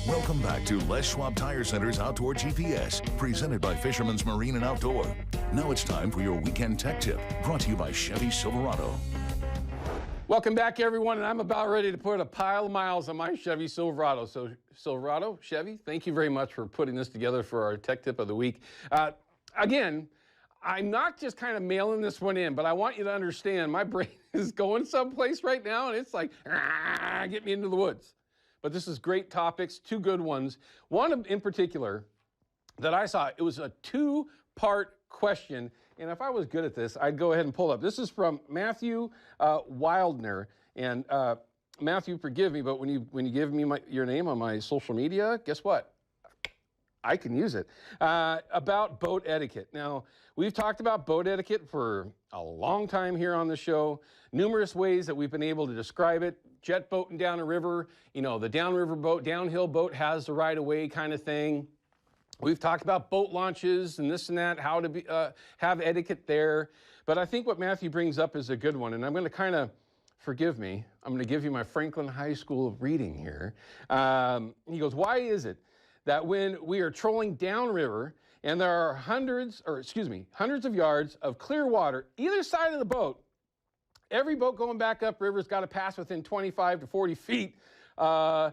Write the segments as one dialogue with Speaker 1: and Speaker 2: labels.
Speaker 1: Welcome back to Les Schwab Tire Center's Outdoor GPS, presented by Fisherman's Marine and Outdoor. Now it's time for your weekend tech tip, brought to you by Chevy Silverado.
Speaker 2: Welcome back, everyone, and I'm about ready to put a pile of miles on my Chevy Silverado. So Silverado, Chevy, thank you very much for putting this together for our tech tip of the week. Again, I'm not just kind of mailing this one in, but I want you to understand my brain is going someplace right now, and it's like, get me into the woods. But this is great topics, two good ones. One in particular that I saw, it was a two-part question, and if I was good at this, I'd go ahead and pull it up. This is from Matthew Wildner, and Matthew, forgive me, but when you give me your name on my social media, guess what? I can use it. About boat etiquette. Now, we've talked about boat etiquette for a long time here on the show. Numerous ways that we've been able to describe it. Jet boating down a river, you know, the downriver boat, downhill boat has the right of way kind of thing. We've talked about boat launches and this and that, how to have etiquette there. But I think what Matthew brings up is a good one, and I'm going to kind of, forgive me, I'm going to give you my Franklin High School reading here. He goes, why is it that when we are trolling downriver and there are hundreds of yards of clear water either side of the boat, every boat going back upriver has got to pass within 25 to 40 feet, guide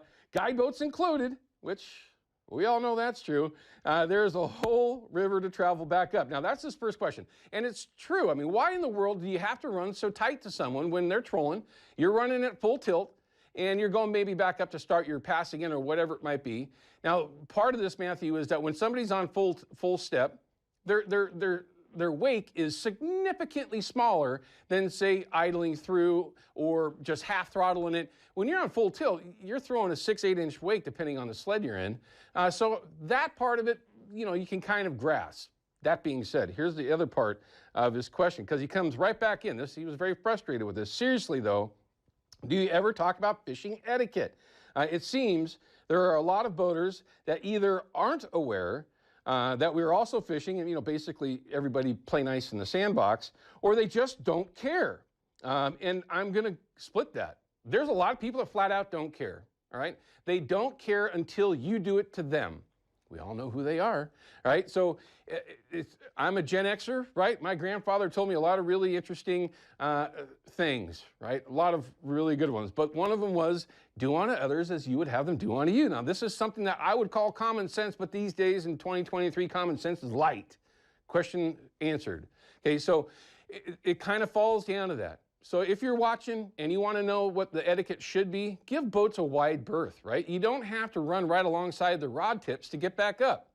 Speaker 2: boats included, which we all know that's true. There's a whole river to travel back up. Now, that's his first question. And it's true. I mean, why in the world do you have to run so tight to someone when they're trolling? You're running at full tilt, and you're going maybe back up to start your passing in or whatever it might be. Now, part of this, Matthew, is that when somebody's on full step, their wake is significantly smaller than, say, idling through or just half throttling it. When you're on full tilt, you're throwing a 6-8 inch wake depending on the sled you're in. So that part of it, you know, you can kind of grasp. That being said, here's the other part of his question, because he comes right back in this. He was very frustrated with this. Seriously, though, do you ever talk about fishing etiquette? It seems there are a lot of boaters that either aren't aware that we're also fishing, and, you know, basically everybody play nice in the sandbox, or they just don't care. And I'm going to split that. There's a lot of people that flat out don't care, all right? They don't care until you do it to them. We all know who they are, right? So I'm a Gen Xer, right? My grandfather told me a lot of really interesting things, right? A lot of really good ones. But one of them was, do unto others as you would have them do unto you. Now, this is something that I would call common sense, but these days in 2023, common sense is light. Question answered. Okay, so it kind of falls down to that. So if you're watching and you want to know what the etiquette should be, give boats a wide berth, right? You don't have to run right alongside the rod tips to get back up.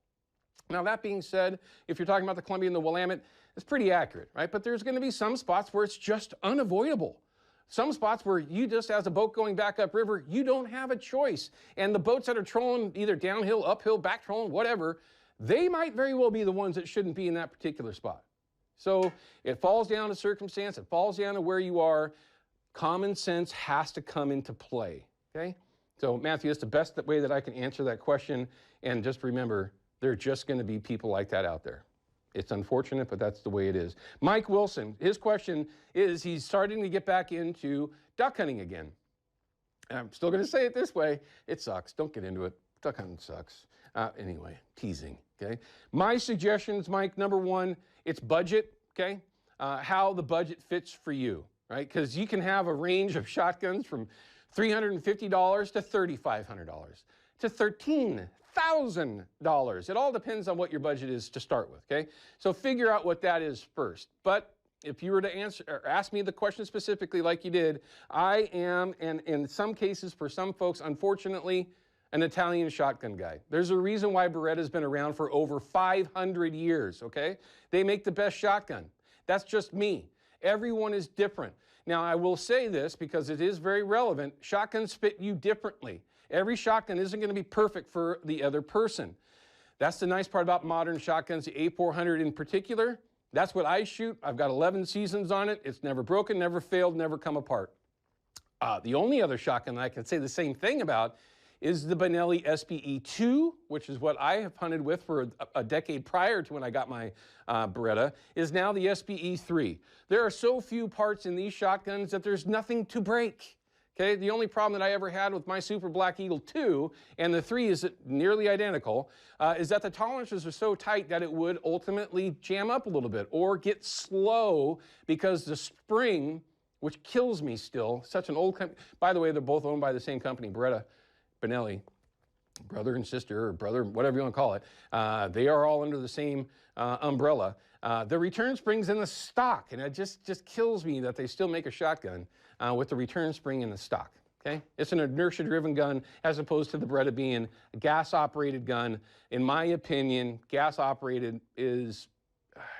Speaker 2: Now, that being said, if you're talking about the Columbia and the Willamette, it's pretty accurate, right? But there's going to be some spots where it's just unavoidable. Some spots where you just, as a boat going back upriver, you don't have a choice. And the boats that are trolling either downhill, uphill, back trolling, whatever, they might very well be the ones that shouldn't be in that particular spot. So it falls down to circumstance, it falls down to where you are. Common sense has to come into play, okay? So Matthew, that's the best way that I can answer that question. And just remember, there are just going to be people like that out there. It's unfortunate, but that's the way it is. Mike Wilson, his question is, he's starting to get back into duck hunting again. And I'm still going to say it this way, it sucks. Don't get into it. Duck hunting sucks. Anyway, teasing, okay? My suggestions, Mike, number one, it's budget, okay? How the budget fits for you, right? Because you can have a range of shotguns from $350 to $3,500 to $13,000. It all depends on what your budget is to start with, okay? So figure out what that is first. But if you were to answer or ask me the question specifically like you did, I am, and in some cases for some folks, unfortunately, an Italian shotgun guy. There's a reason why Beretta's been around for over 500 years, okay? They make the best shotgun. That's just me. Everyone is different. Now, I will say this because it is very relevant. Shotguns fit you differently. Every shotgun isn't going to be perfect for the other person. That's the nice part about modern shotguns, the A400 in particular. That's what I shoot. I've got 11 seasons on it. It's never broken, never failed, never come apart. The only other shotgun that I can say the same thing about is the Benelli SBE2, which is what I have hunted with for a decade prior to when I got my Beretta, is now the SBE3. There are so few parts in these shotguns that there's nothing to break. Okay, the only problem that I ever had with my Super Black Eagle 2, and the 3 is nearly identical, is that the tolerances are so tight that it would ultimately jam up a little bit or get slow because the spring, which kills me still, such an old company. By the way, they're both owned by the same company, Beretta Benelli, brother and sister, or brother, whatever you want to call it. They are all under the same umbrella. The return spring's in the stock, and it just kills me that they still make a shotgun with the return spring in the stock. Okay, it's an inertia-driven gun as opposed to the Beretta being a gas-operated gun. In my opinion, gas-operated is,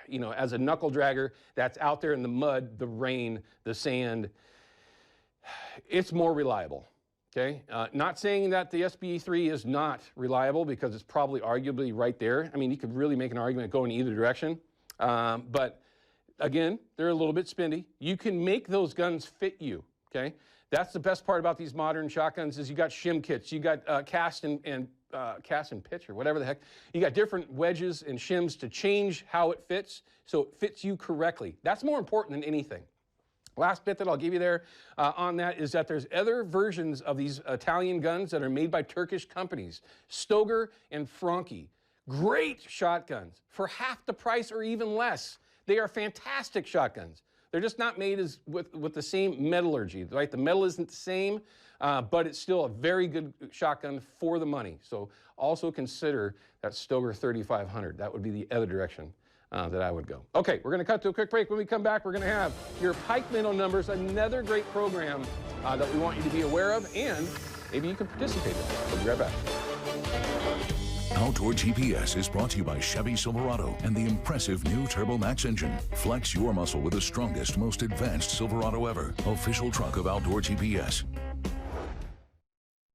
Speaker 2: you know, as a knuckle dragger that's out there in the mud, the rain, the sand, it's more reliable. Okay, not saying that the SBE3 is not reliable, because it's probably arguably right there. I mean, you could really make an argument going either direction. But again, they're a little bit spendy. You can make those guns fit you, okay? That's the best part about these modern shotguns is you got shim kits, you got cast and pitch or whatever the heck. You got different wedges and shims to change how it fits so it fits you correctly. That's more important than anything. Last bit that I'll give you there on that is that there's other versions of these Italian guns that are made by Turkish companies, Stoger and Franchi. Great shotguns for half the price or even less. They are fantastic shotguns. They're just not made with the same metallurgy, right? The metal isn't the same, but it's still a very good shotgun for the money. So also consider that Stoger 3500. That would be the other direction that I would go. Okay, we're going to cut to a quick break. When we come back, we're going to have your Pike Minnow numbers, another great program that we want you to be aware of, and maybe you can participate in it. We'll be right back.
Speaker 1: Outdoor GPS is brought to you by Chevy Silverado and the impressive new Turbo Max engine. Flex your muscle with the strongest, most advanced Silverado ever. Official truck of Outdoor GPS.